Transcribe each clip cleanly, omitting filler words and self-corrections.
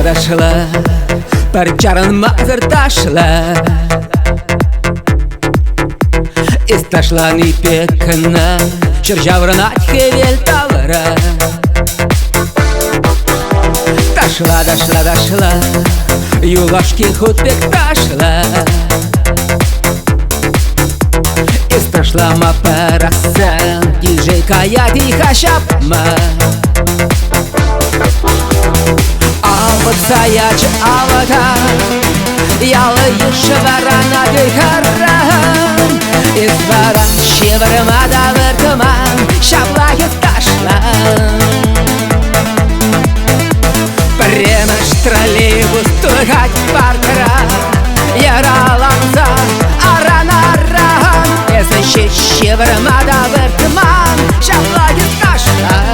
Дошла, парчарын мазыр ташла. Исташлан ипекна, чержаврнать хевель тавра. Дошла, юлашки худбек ташла. Исташла ма парасан, диджейка я тихо шапма. Саячы аватар, ялы юшеварана дыхаран. Изваран шевармада вертуман, шаблахи ташлан. Премеш троллейбус тухать паркера, яраланза аранаран. Если шевармада вертуман, шаблахи ташлан.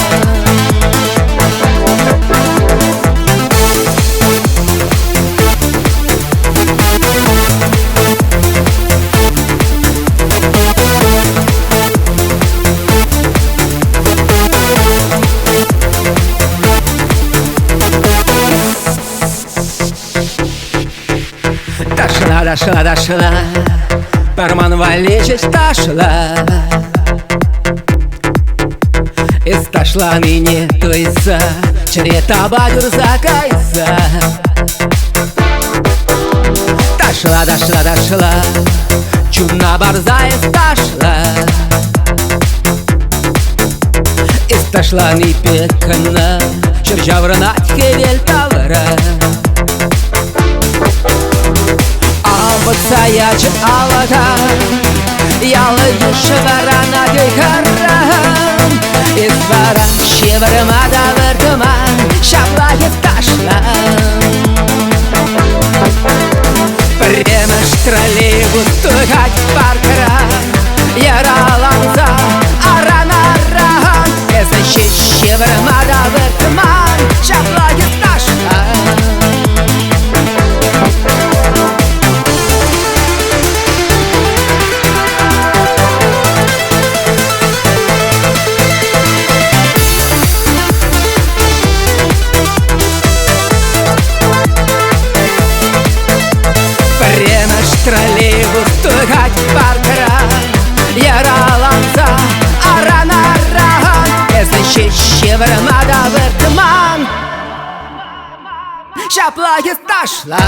Дошла, парман валечись ташла. Исташла ныне туйса, чрета бадюр закайса. Дошла, чудна борза исташла. Исташла ны пекна, чержаврнать хевель тавра. Саячы аватар, ялы юшеварана дыхаран. Изваран шевармада вертуман, шаблахи ташлан. Премеш троллейбус тухать паркера, яраланза аранаран. Если шевармада вертуман, шаблахи ташлан. Троллейбус тухать паркера, яраланза аранаран. Если шевармада вертуман, шаблахи ташлан.